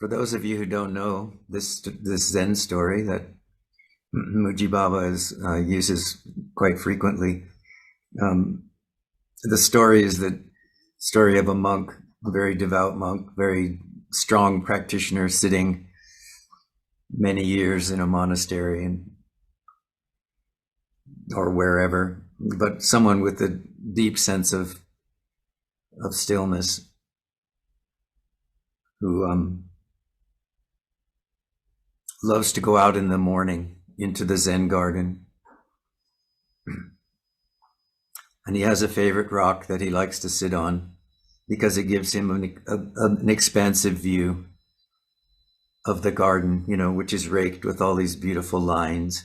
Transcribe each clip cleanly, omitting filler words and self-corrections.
For those of you who don't know this Zen story that Muji Baba uses quite frequently, the story is the story of a monk, a very devout monk, very strong practitioner, sitting many years in a monastery or wherever, but someone with a deep sense of stillness, who loves to go out in the morning into the Zen garden. And he has a favorite rock that he likes to sit on because it gives him an expansive view of the garden, which is raked with all these beautiful lines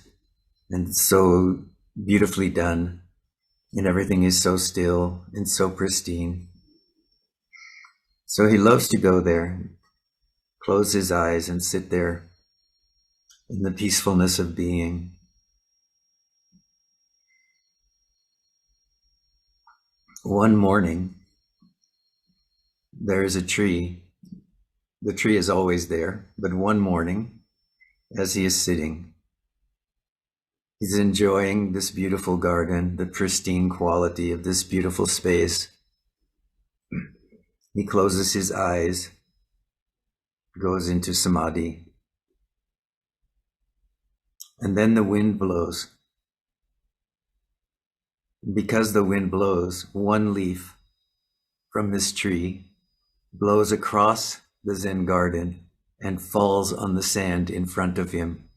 and so beautifully done. And everything is so still and so pristine. So he loves to go there, close his eyes and sit there in the peacefulness of being. One morning, there is a tree. The tree is always there, but one morning, as he is sitting, he's enjoying this beautiful garden, the pristine quality of this beautiful space. He closes his eyes, goes into samadhi, and then the wind blows. Because the wind blows, one leaf from this tree blows across the Zen garden and falls on the sand in front of him.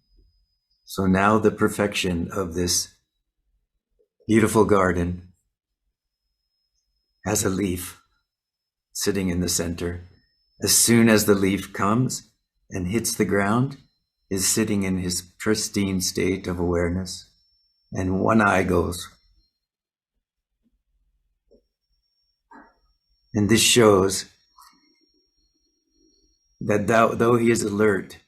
So now the perfection of this beautiful garden has a leaf sitting in the center. As soon as the leaf comes and hits the ground, is sitting in his pristine state of awareness, and one eye goes. And this shows that though he is alert,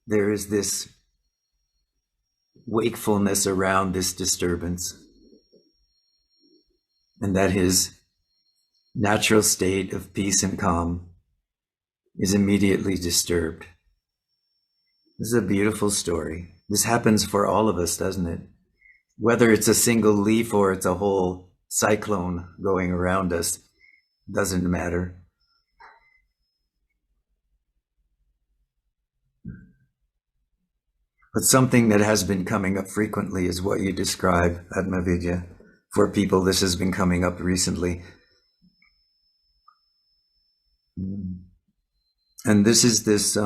there is this wakefulness around this disturbance, and that his natural state of peace and calm is immediately disturbed. This is a beautiful story. This happens for all of us, doesn't it? Whether it's a single leaf or it's a whole cyclone going around us, doesn't matter. But something that has been coming up frequently is what you describe, Atmavidya. For people, this has been coming up recently. And this is this,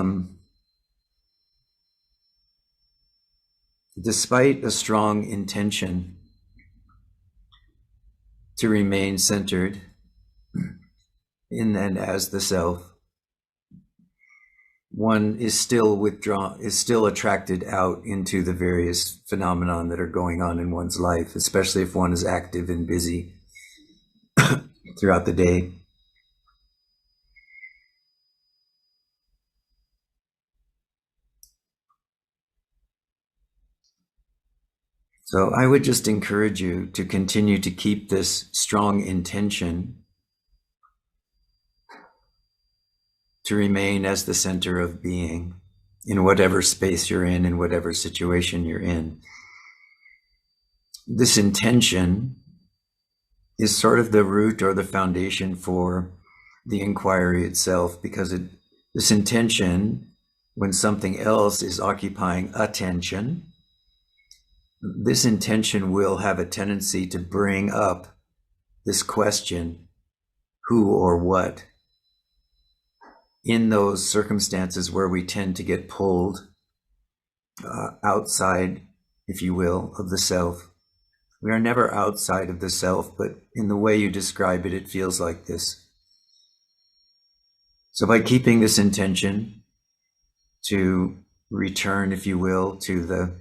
despite a strong intention to remain centered in and as the self, one is still attracted out into the various phenomena that are going on in one's life, especially if one is active and busy throughout the day. So I would just encourage you to continue to keep this strong intention to remain as the center of being in whatever space you're in whatever situation you're in. This intention is sort of the root or the foundation for the inquiry itself, because this intention, when something else is occupying attention, this intention will have a tendency to bring up this question, who or what, in those circumstances where we tend to get pulled outside, if you will, of the self. We are never outside of the self, but in the way you describe it, it feels like this. So by keeping this intention to return, if you will, to the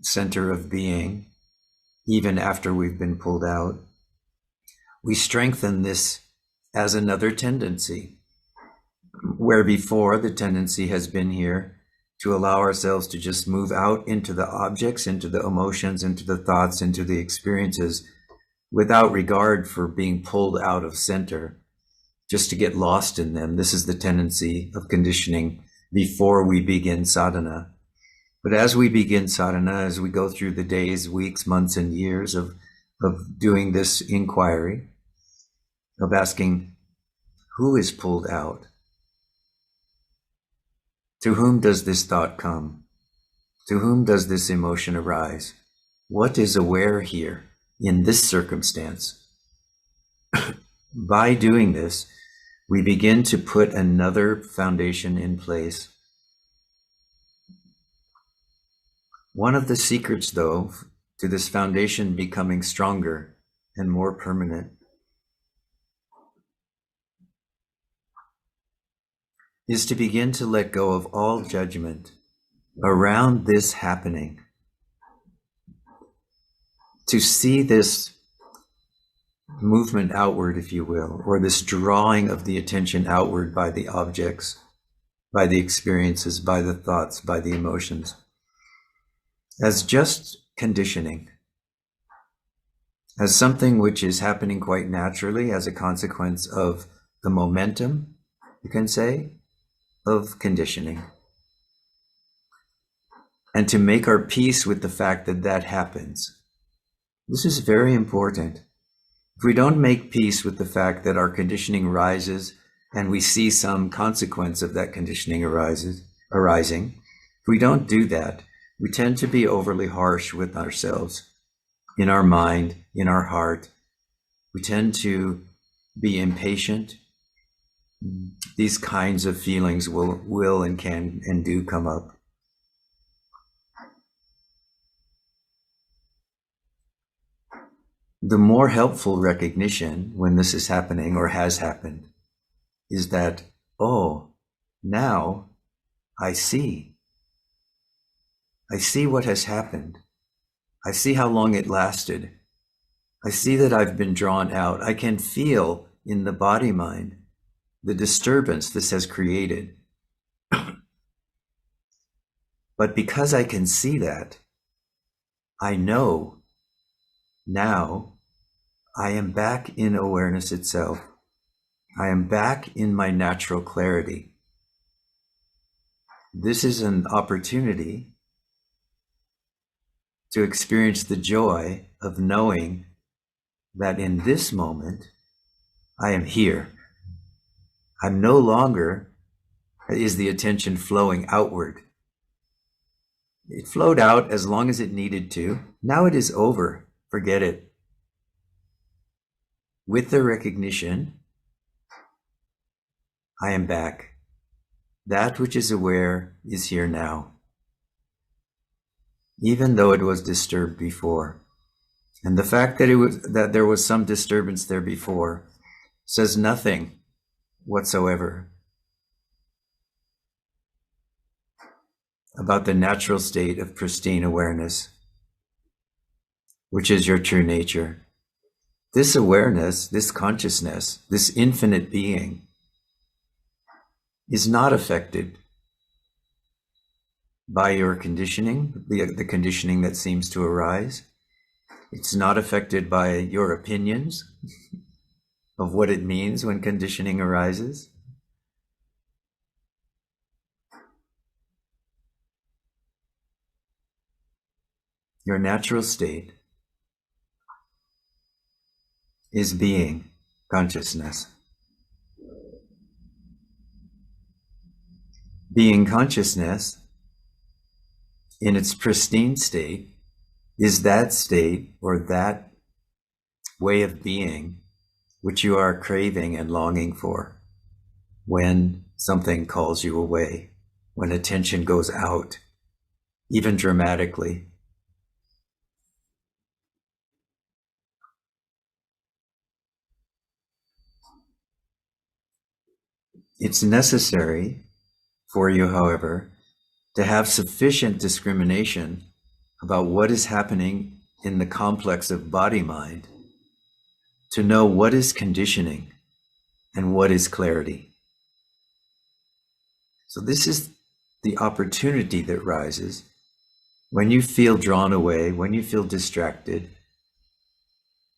center of being, even after we've been pulled out, we strengthen this as another tendency, where before the tendency has been here to allow ourselves to just move out into the objects, into the emotions, into the thoughts, into the experiences, without regard for being pulled out of center. just to get lost in them. This is the tendency of conditioning before we begin sadhana. But as we begin sadhana, as we go through the days, weeks, months, and years of doing this inquiry, of asking, who is pulled out? To whom does this thought come? To whom does this emotion arise? What is aware here in this circumstance? By doing this, we begin to put another foundation in place. One of the secrets, though, to this foundation becoming stronger and more permanent is to begin to let go of all judgment around this happening. To see this movement outward, if you will, or this drawing of the attention outward by the objects, by the experiences, by the thoughts, by the emotions, as just conditioning, as something which is happening quite naturally as a consequence of the momentum, you can say, of conditioning. And to make our peace with the fact that that happens. This is very important. If we don't make peace with the fact that our conditioning rises and we see some consequence of that conditioning arising, if we don't do that, we tend to be overly harsh with ourselves, in our mind, in our heart. We tend to be impatient. These kinds of feelings will and can and do come up. The more helpful recognition when this is happening or has happened is that, oh, now I see. I see what has happened. I see how long it lasted. I see that I've been drawn out. I can feel in the body-mind the disturbance this has created. But because I can see that, I know now I am back in awareness itself. I am back in my natural clarity. This is an opportunity to experience the joy of knowing that in this moment, I am here. I'm no longer, is the attention flowing outward. It flowed out as long as it needed to. Now it is over. Forget it. With the recognition, I am back. That which is aware is here now, even though it was disturbed before. And the fact that there was some disturbance there before says nothing whatsoever about the natural state of pristine awareness, which is your true nature. This awareness, this consciousness, this infinite being is not affected by your conditioning, the conditioning that seems to arise. It's not affected by your opinions of what it means when conditioning arises. Your natural state is being, consciousness. Being consciousness in its pristine state is that state or that way of being which you are craving and longing for when something calls you away, when attention goes out, even dramatically. It's necessary for you, however, to have sufficient discrimination about what is happening in the complex of body-mind to know what is conditioning and what is clarity. So this is the opportunity that rises when you feel drawn away, when you feel distracted.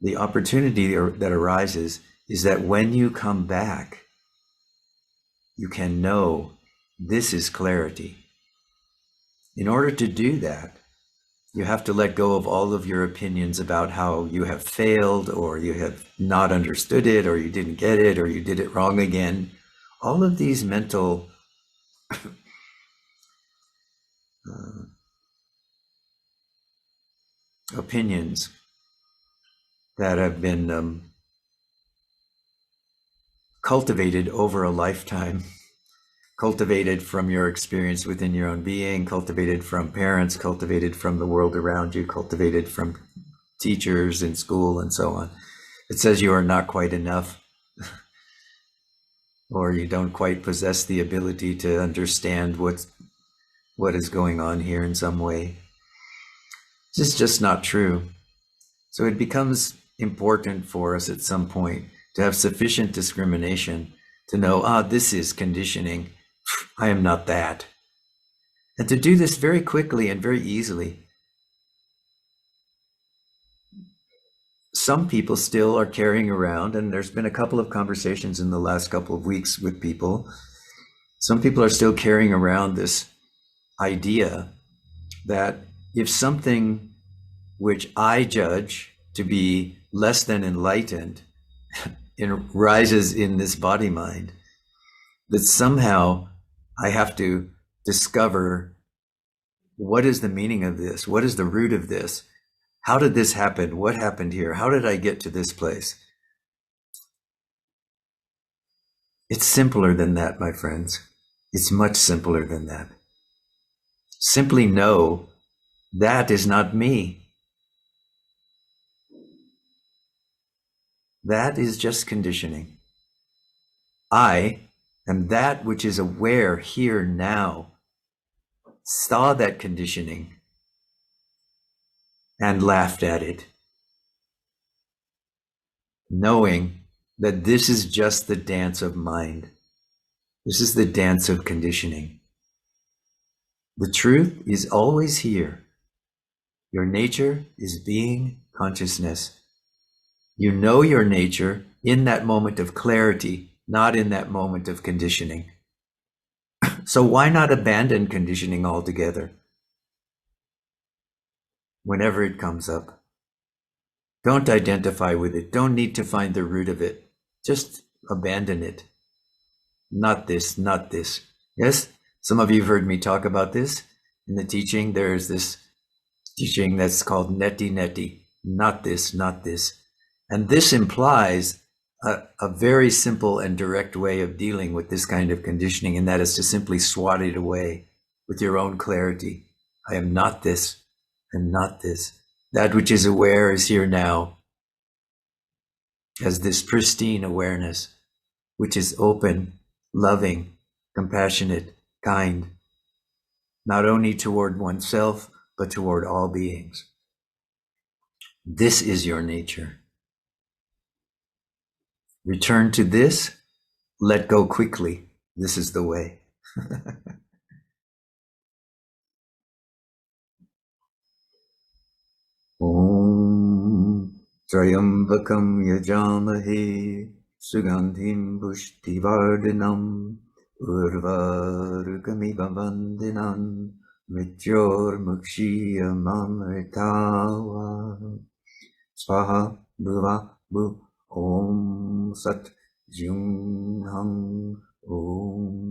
The opportunity that arises is that when you come back, you can know this is clarity. In order to do that, you have to let go of all of your opinions about how you have failed, or you have not understood it, or you didn't get it, or you did it wrong again. All of these mental opinions that have been cultivated over a lifetime, cultivated from your experience within your own being, cultivated from parents, cultivated from the world around you, cultivated from teachers in school and so on. It says you are not quite enough, or you don't quite possess the ability to understand what is going on here in some way. This is just not true. So it becomes important for us at some point to have sufficient discrimination to know, this is conditioning. I am not that. And to do this very quickly and very easily. Some people still are carrying around, and there's been a couple of conversations in the last couple of weeks with people. Some people are still carrying around this idea that if something which I judge to be less than enlightened rises in this body mind, that somehow I have to discover what is the meaning of this? What is the root of this? How did this happen? What happened here? How did I get to this place? It's simpler than that, my friends. It's much simpler than that. Simply know that is not me. That is just conditioning. I am that which is aware here now, saw that conditioning and laughed at it, knowing that this is just the dance of mind. This is the dance of conditioning. The truth is always here. Your nature is being consciousness. You know your nature in that moment of clarity, not in that moment of conditioning. So why not abandon conditioning altogether whenever it comes up? Don't identify with it. Don't need to find the root of it. Just abandon it. Not this, not this. Yes, some of you have heard me talk about this in the teaching. There's this teaching that's called neti neti. Not this, not this. And this implies a very simple and direct way of dealing with this kind of conditioning, and that is to simply swat it away with your own clarity. I am not this, and not this. That which is aware is here now as this pristine awareness, which is open, loving, compassionate, kind, not only toward oneself, but toward all beings. This is your nature. Return to this, let go quickly. This is the way. Om Trayambakam Yajamahe Sugandhim Pushtivardhanam Urvarukamiva Vandinam Mrityor Mukshiyamamritawa Swaha Bhuva Bhu Om Sat Jung Hang Om